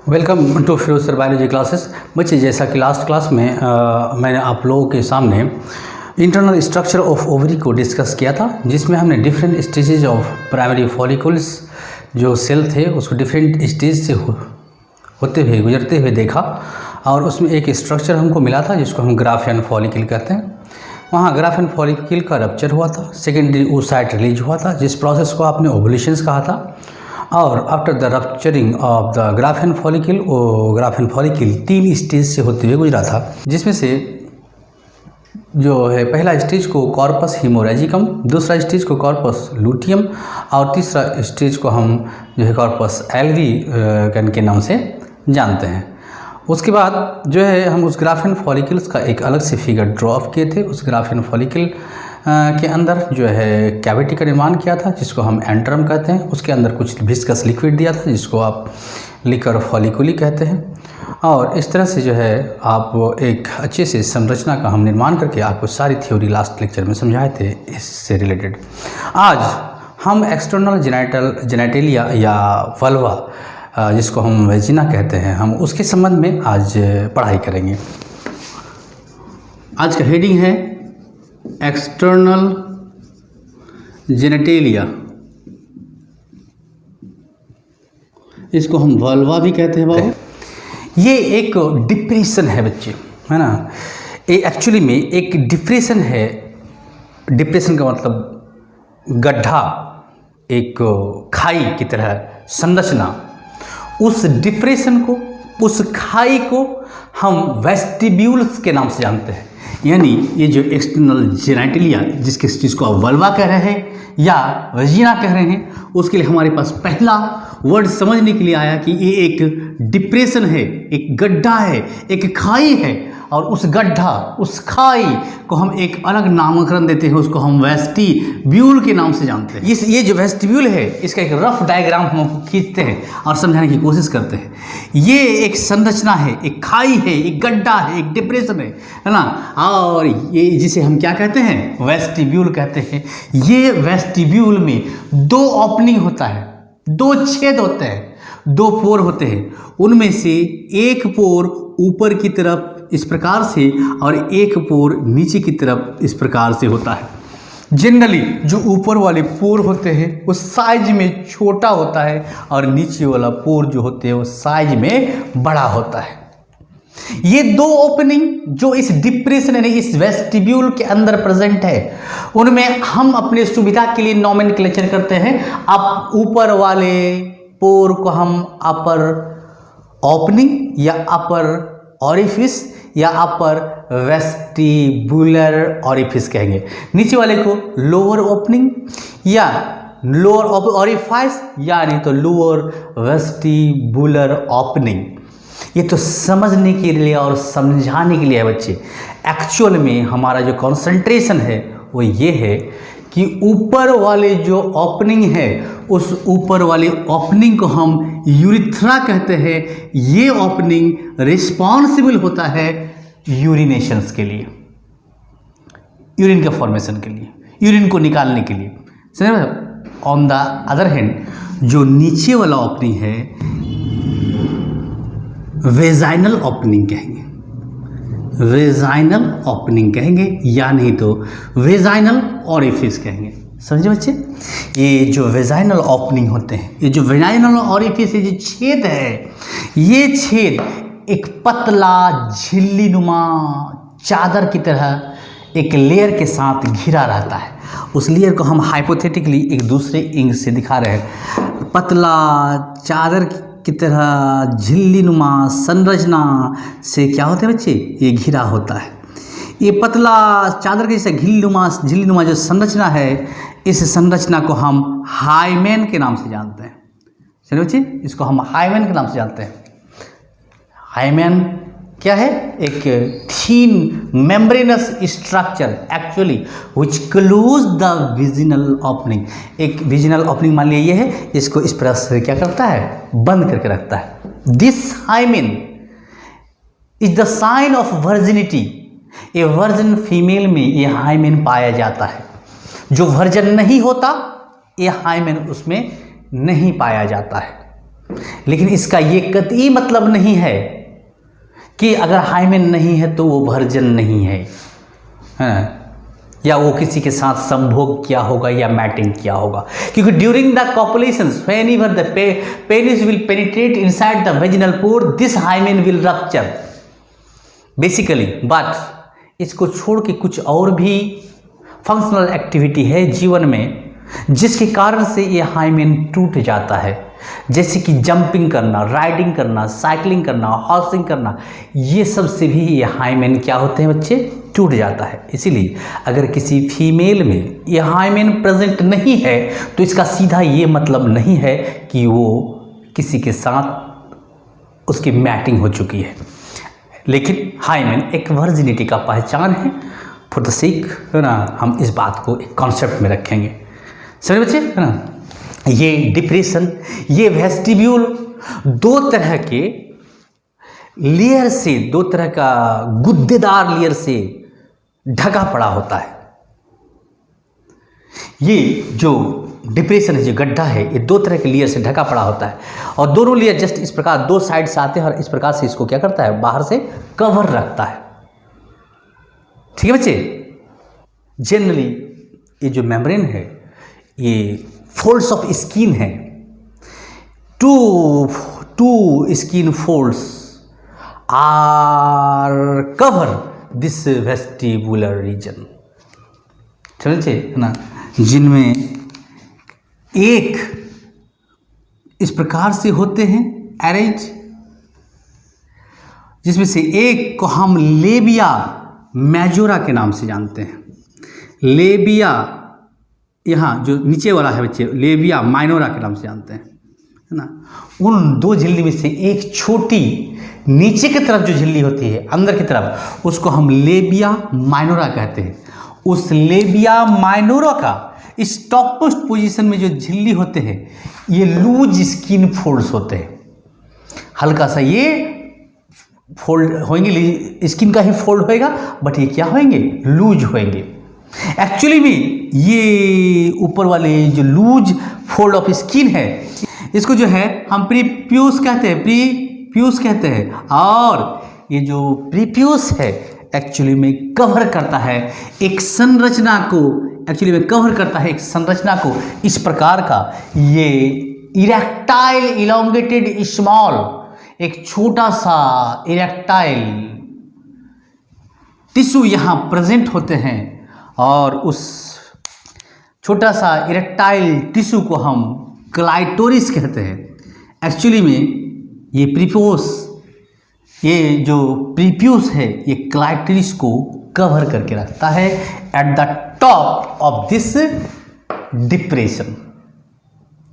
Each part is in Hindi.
Welcome to Firoz sir biology classes. बच्चे, जैसा कि लास्ट क्लास में मैंने आप लोगों के सामने इंटरनल स्ट्रक्चर ऑफ ओवरी को डिस्कस किया था, जिसमें हमने different stages of primary follicles जो सेल थे उसको डिफरेंट स्टेज से होते हुए गुजरते हुए देखा, और उसमें एक स्ट्रक्चर हमको मिला था जिसको हम ग्राफियन फॉलिकल कहते हैं। वहाँ ग्राफियन फॉलिकल का रप्चर हुआ था, सेकेंडरी oocyte रिलीज हुआ था, जिस प्रोसेस को आपने ओवुलेशंस कहा था। और after the rupturing of the Graafian follicle, वो ग्राफियन फॉलिकल 3 स्टेज से होते हुए गुजरा था, जिसमें से जो है पहला स्टेज को कॉर्पस हिमोरेजिकम, दूसरा स्टेज को कॉर्पस लूटियम, और तीसरा स्टेज को हम जो है कॉर्पस एल्वी के नाम से जानते हैं। उसके बाद जो है हम उस ग्राफियन फॉलिकल्स का एक अलग से फिगर ड्रॉ अप किए थे। उस ग्राफियन फॉलिकल के अंदर जो है कैविटी का निर्माण किया था, जिसको हम एंट्रम कहते हैं। उसके अंदर कुछ विस्कस लिक्विड दिया था, जिसको आप लिकर फॉलिकुली कहते हैं। और इस तरह से जो है आप एक अच्छे से संरचना का हम निर्माण करके आपको सारी थ्योरी लास्ट लेक्चर में समझाए थे इससे रिलेटेड। आज हम एक्सटर्नल जेनेटेलिया या वल्वा, जिसको हम वेजिना कहते हैं, हम उसके संबंध में आज पढ़ाई करेंगे। आज का हेडिंग है एक्सटर्नल जेनेटेलिया, इसको हम वल्वा भी कहते हैं बाबू। ये एक डिप्रेशन है बच्चे, है ना। ये एक्चुअली में एक डिप्रेशन है। डिप्रेशन का मतलब गड्ढा, एक खाई की तरह संरचना। उस डिप्रेशन को, उस खाई को हम वेस्टिब्यूल्स के नाम से जानते हैं। यानी ये जो एक्सटर्नल जेनेटेलिया, जिसके चीज़ को आप वल्वा कह रहे हैं या वजीना कह रहे हैं, उसके लिए हमारे पास पहला वर्ड समझने के लिए आया कि ये एक डिप्रेशन है, एक गड्ढा है, एक खाई है। और उस गड्ढा, उस खाई को हम एक अलग नामकरण देते हैं, उसको हम वेस्टिब्यूल के नाम से जानते हैं। ये जो वेस्टिब्यूल है, इसका एक रफ डायग्राम हम खींचते हैं और समझाने की कोशिश करते हैं। ये एक संरचना है, एक खाई है, एक गड्ढा है, एक डिप्रेशन है ना। और ये जिसे हम क्या कहते हैं, वेस्टिब्यूल कहते हैं। ये वेस्टिब्यूल में 2 ओपनिंग होता है, 2 छेद होते हैं, 2 पोर होते हैं। उनमें से एक पोर ऊपर की तरफ इस प्रकार से और एक पोर नीचे की तरफ इस प्रकार से होता है। जनरली जो ऊपर वाले पोर होते हैं वो साइज में छोटा होता है, और नीचे वाला पोर जो होते हैं वो साइज में बड़ा होता है। ये 2 ओपनिंग जो इस डिप्रेशन यानी इस वेस्टिब्यूल के अंदर प्रेजेंट है, उनमें हम अपने सुविधा के लिए नॉमेनक्लेचर करते हैं। अब ऊपर वाले पोर को हम अपर ओपनिंग या अपर ऑरिफिस या अपर वेस्टिबुलर ऑरिफिस कहेंगे। नीचे वाले को लोअर ओपनिंग या लोअर ऑरिफाइस, या नहीं तो लोअर वेस्टिबुलर ओपनिंग। ये तो समझने के लिए और समझाने के लिए है बच्चे। एक्चुअल में हमारा जो कंसंट्रेशन है वो ये है कि ऊपर वाले जो ओपनिंग है, उस ऊपर वाले ओपनिंग को हम यूरिथ्रा कहते हैं। ये ओपनिंग रिस्पॉन्सिबल होता है यूरिनेशंस के लिए, यूरिन के फॉर्मेशन के लिए, यूरिन को निकालने के लिए। समझ। ऑन द अदर हैंड जो नीचे वाला ओपनिंग है, वेजाइनल ओपनिंग कहेंगे, वेजाइनल ओपनिंग कहेंगे, या नहीं तो वेजाइनल ऑरिफिस कहेंगे। समझे बच्चे। ये जो वेजाइनल ओपनिंग होते हैं, ये जो वेजाइनल ऑरिफिस, ये जो छेद है, ये छेद एक पतला झिल्ली नुमा चादर की तरह एक लेयर के साथ घिरा रहता है। उस लेयर को हम हाइपोथेटिकली एक दूसरे इंक से दिखा रहे हैं। पतला चादर की तरह झिल्ली नुमा संरचना से क्या होता है बच्चे, ये घिरा होता है। ये पतला चादर के जैसे झिल्ली नुमा जो संरचना है, इस संरचना को हम हाइमेन के नाम से जानते हैं। चलिए बच्चे, इसको हम हाइमेन के नाम से जानते हैं। हाइमेन क्या है? एक thin membranous structure actually which close the vaginal opening. एक विजिनल ओपनिंग मान लिया ये है, इसको इस तरह से क्या करता है, बंद करके रखता है। This hymen is the sign of virginity. A virgin female में ये हाइमेन पाया जाता है। जो वर्जन नहीं होता, ये हाइमेन उसमें नहीं पाया जाता है। लेकिन इसका ये कतई मतलब नहीं है कि अगर हाइमेन नहीं है तो वो वर्जिन नहीं है, या वो किसी के साथ संभोग किया होगा या मैटिंग किया होगा, क्योंकि during the copulation whenever the penis will penetrate inside the vaginal pore this hymen will rupture basically. But इसको छोड़ के कुछ और भी फंक्शनल एक्टिविटी है जीवन में जिसके कारण से ये हाइमेन टूट जाता है, जैसे कि जंपिंग करना, राइडिंग करना, साइकिलिंग करना, हॉर्सिंग करना, ये सब से भी ये हाइमेन क्या होते हैं बच्चे, टूट जाता है। इसीलिए अगर किसी फीमेल में ये हाइमेन प्रेजेंट नहीं है तो इसका सीधा ये मतलब नहीं है कि वो किसी के साथ उसकी मैटिंग हो चुकी है, लेकिन हाइमेन एक वर्जिनिटी का पहचान है। फॉर द सेक है ना, हम इस बात को एक कॉन्सेप्ट में रखेंगे, समझ बच्चे है ना। ये डिप्रेशन, ये वेस्टिब्यूल दो तरह के लेयर से, दो तरह का गुद्देदार लेयर से ढका पड़ा होता है। ये जो डिप्रेशन है, जो गड्ढा है, ये दो तरह के लेयर से ढका पड़ा होता है और दोनों लेयर जस्ट इस प्रकार दो साइड से आते हैं और इस प्रकार से इसको क्या करता है, बाहर से कवर रखता है। ठीक है बच्चे। जनरली ये जो मेम्ब्रेन है, ये फोल्ड्स ऑफ स्किन है, two skin folds are cover this vestibular region, समझे है ना, जिनमें एक इस प्रकार से होते हैं अरेंज, जिसमें से एक को हम लेबिया मेजोरा के नाम से जानते हैं। लेबिया यहाँ जो नीचे वाला है बच्चे, लेबिया माइनोरा के नाम से जानते हैं, है ना। उन दो झिल्ली में से एक छोटी नीचे की तरफ जो झिल्ली होती है अंदर की तरफ, उसको हम लेबिया माइनोरा कहते हैं। उस लेबिया माइनोरा का इस टॉप मोस्ट पोजीशन में जो झिल्ली होते हैं, ये लूज स्किन फोल्ड्स होते हैं। हल्का सा ये फोल्ड होंगे, स्किन का ही फोल्ड होएगा, बट ये क्या होंगे, लूज होंगे। एक्चुअली में ये ऊपर वाले जो लूज फोल्ड ऑफ स्किन है, इसको जो है हम प्रीप्यूस कहते हैं, प्रीप्यूस कहते हैं। और ये जो प्रीप्यूस है एक्चुअली में कवर करता है एक संरचना को, एक्चुअली में कवर करता है एक संरचना को इस प्रकार का, ये इरेक्टाइल इलोंगेटेड स्मॉल, एक छोटा सा इरेक्टाइल टिश्यू यहाँ प्रेजेंट होते हैं और उस छोटा सा इरेक्टाइल टिश्यू को हम क्लाइटोरिस कहते हैं। एक्चुअली में ये प्रीप्यूस, ये जो प्रीप्यूस है, ये क्लाइटोरिस को कवर करके रखता है at the top of this depression.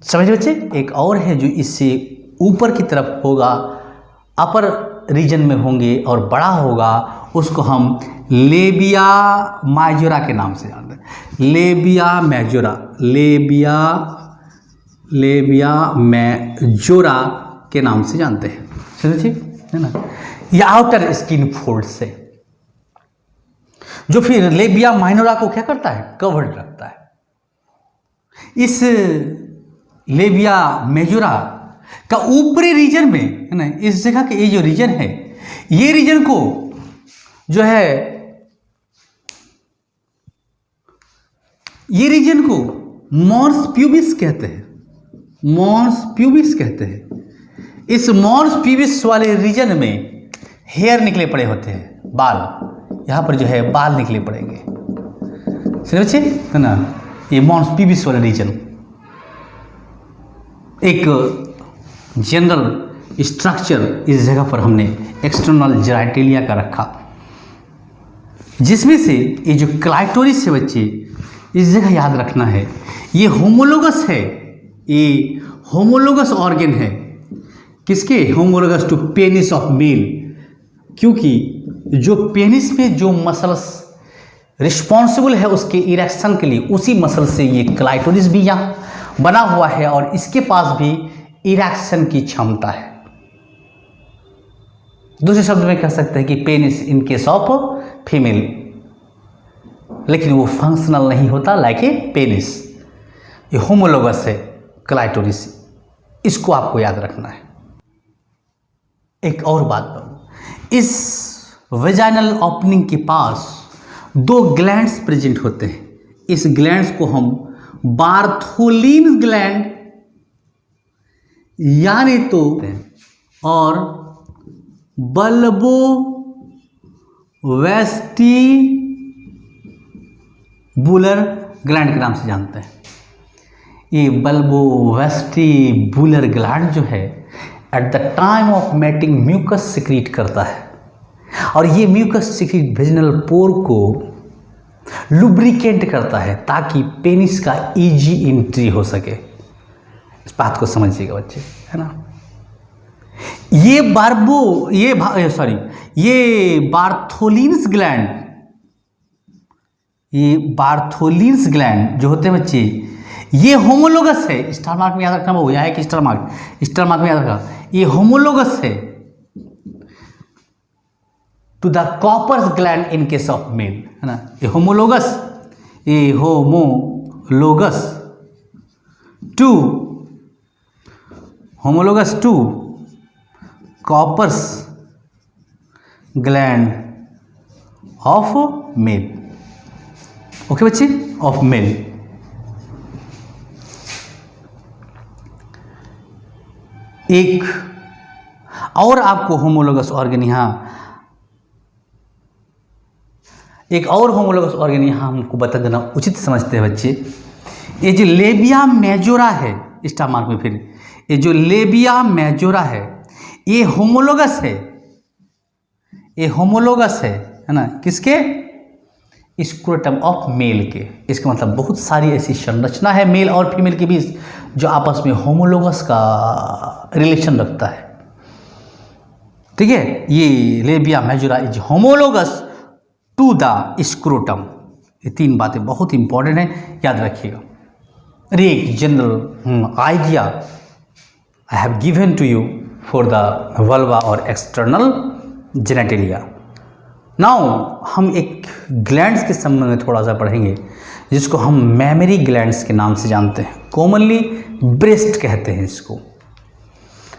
समझ बच्चे। एक और है जो इससे ऊपर की तरफ होगा, अपर रीजन में होंगे और बड़ा होगा, उसको हम लेबिया मेजोरा के नाम से जानते हैं। लेबिया मेजोरा, लेबिया मेजोरा के नाम से जानते हैं, समझिए है ना। ये आउटर स्किन फोल्ड से जो फिर लेबिया माइनोरा को क्या करता है, कवर्ड रखता है। इस लेबिया मेजोरा का ऊपरी रीजन में है ना, इस जगह के ये जो रीजन है, ये रीजन को जो है, ये रीजन को मॉर्स प्यूबिस कहते हैं, मॉर्स प्यूबिस कहते हैं। इस मॉर्स प्यूबिस वाले रीजन में हेयर निकले पड़े होते हैं, बाल, यहाँ पर जो है बाल निकले पड़ेंगे, समझे है ना। ये मॉर्स प्यूबिस वाला रीजन एक जनरल स्ट्रक्चर इस जगह पर हमने एक्सटर्नल जेनिटलिया का रखा, जिसमें से ये जो क्लाइटोरिस है बच्चे, इस जगह याद रखना है, ये होमोलोगस है, ये होमोलोगस ऑर्गन है। किसके, homologous to penis of male, क्योंकि जो पेनिस में जो मसल्स रिस्पॉन्सिबल है उसके इरेक्शन के लिए, उसी मसल से ये क्लाइटोरिस भी यहाँ बना हुआ है और इसके पास भी इरेक्शन की क्षमता है। दूसरे शब्द में कह सकते हैं कि penis in case of female, लेकिन वो फंक्शनल नहीं होता लाइक ए पेनिस। ये होमोलोगस है क्लाइटोरिस, इसको आपको याद रखना है। एक और बात बाबू, इस वेजाइनल ओपनिंग के पास 2 ग्लैंड्स प्रेजेंट होते हैं। इस ग्लैंड्स को हम बार्थोलिन ग्लैंड यानी तो और बल्बो वेस्टिबुलर ग्लैंड के नाम से जानते हैं। ये बल्बो वेस्टिबुलर ग्लैंड जो है at the time of mating mucus secrete करता है, और ये म्यूकस सिक्रीट वेजिनल पोर को लुब्रिकेंट करता है ताकि पेनिस का इजी एंट्री हो सके। इस बात को समझिएगा बच्चे, है ना। ये बार्थोलिन्स ग्लैंड जो होते हैं बच्चे, ये होमोलोगस है। स्टार मार्क में याद रखना वो, यहाँ है कि स्टार मार्क में याद रखना, ये होमोलोगस है to the Cowper's gland in case of male, है ना। ये homologous to Cowper's gland of male. Okay बच्चे, ऑफ मेल। एक और आपको होमोलोगस ऑर्गन यहाँ हमको बता देना उचित समझते हैं बच्चे। ये जो लेबिया मेजोरा है, स्टार मार्क में, फिर ये जो लेबिया मेजोरा है ये होमोलोगस है ना, किसके? स्क्रोटम ऑफ मेल के। इसका मतलब बहुत सारी ऐसी संरचना है मेल और फीमेल के बीच जो आपस में होमोलोगस का रिलेशन रखता है। ठीक है, ये labia majora is homologous to the scrotum. ये 3 बातें बहुत इंपॉर्टेंट है, याद रखिएगा। अरे एक general idea I have given to you for the vulva और एक्सटर्नल जेनेटेलिया। नाउ हम एक ग्लैंड्स के संबंध में थोड़ा सा पढ़ेंगे जिसको हम मैमरी ग्लैंड्स के नाम से जानते हैं, कॉमनली ब्रेस्ट कहते हैं इसको।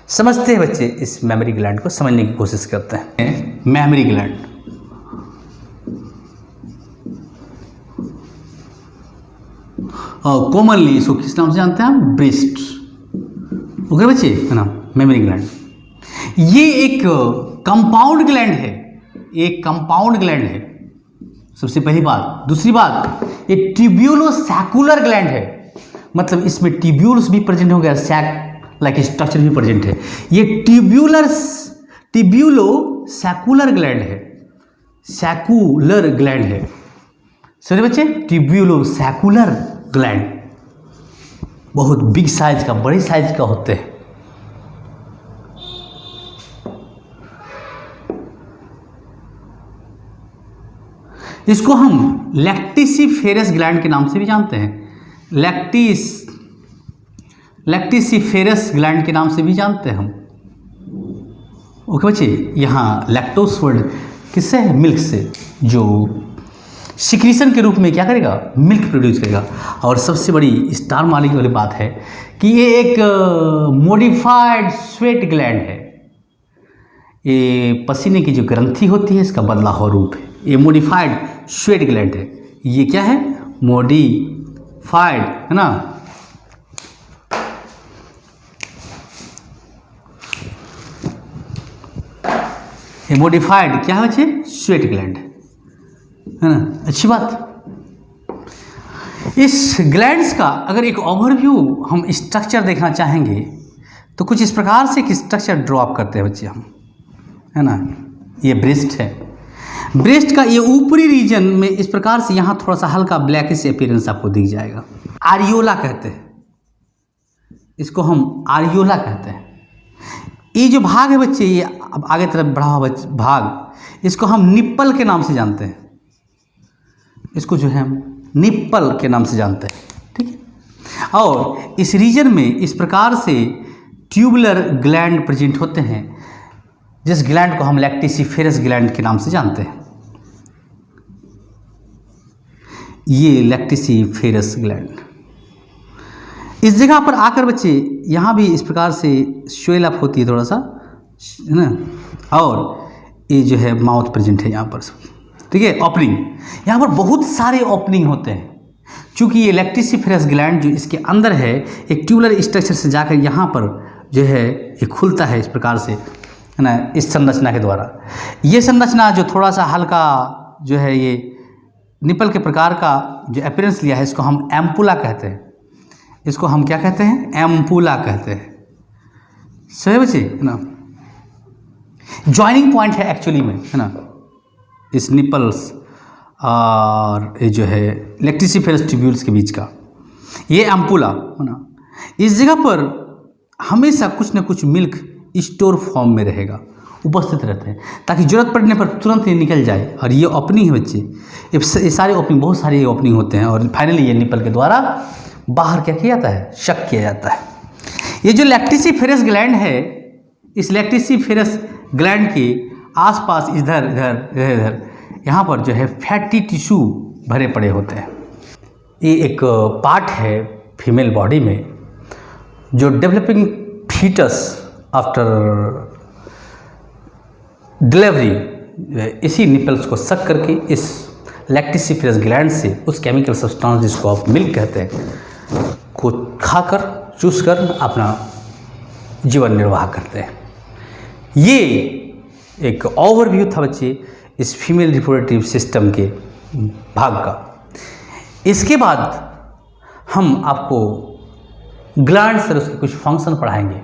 समझते हैं बच्चे, इस मैमरी ग्लैंड को समझने की कोशिश करते हैं। मैमरी ग्लैंड कॉमनली इसको किस नाम से जानते हैं हम? ब्रेस्ट। ओके बच्चे, है ना, मैमरी ग्लैंड। ये एक कंपाउंड ग्लैंड है, एक कंपाउंड ग्लैंड है, सबसे पहली बात। दूसरी बात, ये ट्यूब्यूलोसैकुलर ग्लैंड है, मतलब इसमें ट्यूब्यूल्स भी प्रेजेंट होंगे, सैक लाइक स्ट्रक्चर भी प्रेजेंट है। ये ट्यूब्यूलोसैकुलर ग्लैंड है, सैकुलर ग्लैंड है। समझे बच्चे, ट्यूब्यूलोसैकुलर ग्लैंड बहुत बिग साइज का, बड़े साइज का होते हैं। इसको हम लैक्टिसिफेरस ग्लैंड के नाम से भी जानते हैं, लैक्टिसिफेरस ग्लैंड के नाम से भी जानते हैं हम। ओके बच्चे, यहाँ लैक्टोस वर्ड किससे है? मिल्क से, जो सिक्रीशन के रूप में क्या करेगा? मिल्क प्रोड्यूस करेगा। और सबसे बड़ी स्टार मार्क वाली बात है कि ये एक मॉडिफाइड स्वेट ग्लैंड है। ये पसीने की जो ग्रंथि होती है इसका बदला हुआ रूप है। ये मॉडिफाइड स्वेट ग्लैंड है। ये क्या है? मॉडिफाइड, है ना। ये मॉडिफाइड क्या है बच्चे? स्वेट ग्लैंड, है ना। अच्छी बात। इस ग्लैंड्स का अगर एक ओवरव्यू हम स्ट्रक्चर देखना चाहेंगे तो कुछ इस प्रकार से एक स्ट्रक्चर ड्रॉ अप करते हैं बच्चे हम, है ना। ये ब्रेस्ट है। ब्रेस्ट का ये ऊपरी रीजन में इस प्रकार से यहाँ थोड़ा सा हल्का ब्लैकिश अपीयरेंस आपको दिख जाएगा। आरियोला कहते हैं इसको, हम आरियोला कहते हैं। ये जो भाग है बच्चे, ये अब आगे तरफ बढ़ा हुआ भाग, इसको हम निप्पल के नाम से जानते हैं। इसको जो है हम निप्पल के नाम से जानते हैं, ठीक है। और इस रीजन में इस प्रकार से ट्यूबुलर ग्लैंड प्रेजेंट होते हैं, जिस ग्लैंड को हम लैक्टिसिफेरस ग्लैंड के नाम से जानते हैं। ये लैक्टिसिफेरस ग्लैंड, इस जगह पर आकर बच्चे यहाँ भी इस प्रकार से स्वेल अप होती है थोड़ा सा, है ना, और ये जो है माउथ प्रेजेंट है यहाँ पर, ठीक है। ओपनिंग, यहाँ पर बहुत सारे ओपनिंग होते हैं, क्योंकि ये लैक्टिसिफेरस ग्लैंड जो इसके अंदर है एक ट्यूबुलर स्ट्रक्चर से जाकर यहाँ पर जो है ये खुलता है इस प्रकार से, है ना, इस संरचना के द्वारा। ये संरचना जो थोड़ा सा हल्का जो है ये निपल के प्रकार का जो अपीयरेंस लिया है, इसको हम एम्पुला कहते हैं। इसको हम क्या कहते हैं? एम्पुला कहते हैं। सही बच्चे, है ना। ज्वाइनिंग पॉइंट है एक्चुअली में, है ना, इस निपल्स और ये जो है लैक्टिसिफेरस ट्यूब्यूल्स के बीच का ये एम्पुला, है ना। इस जगह पर हमेशा कुछ न कुछ मिल्क स्टोर फॉर्म में रहेगा, उपस्थित रहते हैं, ताकि जरूरत पड़ने पर तुरंत ये निकल जाए। और ये ओपनिंग है बच्चे, ये सारे ओपनिंग, बहुत सारे ओपनिंग होते हैं, और फाइनली ये निपल के द्वारा बाहर क्या किया जाता है? शक किया जाता है। ये जो लैक्टिसिफेरस ग्लैंड है, इस लैक्टिसिफेरस ग्लैंड के आसपास इधर इधर इधर इधर यहाँ पर जो है फैटी टिश्यू भरे पड़े होते हैं। ये एक पार्ट है फीमेल बॉडी में जो डेवलपिंग फीटस आफ्टर डिलीवरी इसी निपल्स को सक करके इस लैक्टिसिफेरस ग्लैंड से उस केमिकल सब्सटेंस जिसको आप मिल्क कहते हैं को खाकर चूस कर अपना जीवन निर्वाह करते हैं। ये एक ओवरव्यू था बच्चे इस फीमेल रिप्रोडक्टिव सिस्टम के भाग का। इसके बाद हम आपको ग्लैंड से उसके कुछ फंक्शन पढ़ाएंगे,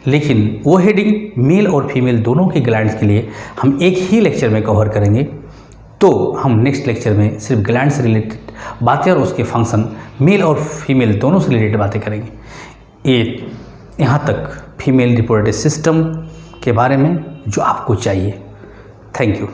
लेकिन वो हेडिंग मेल और फीमेल दोनों के ग्लैंड्स के लिए हम एक ही लेक्चर में कवर करेंगे। तो हम नेक्स्ट लेक्चर में सिर्फ ग्लैंड से रिलेटेड बातें और उसके फंक्शन मेल और फीमेल दोनों से रिलेटेड बातें करेंगे। ये यहाँ तक फीमेल रिप्रोडक्टिव सिस्टम के बारे में जो आपको चाहिए। Thank you.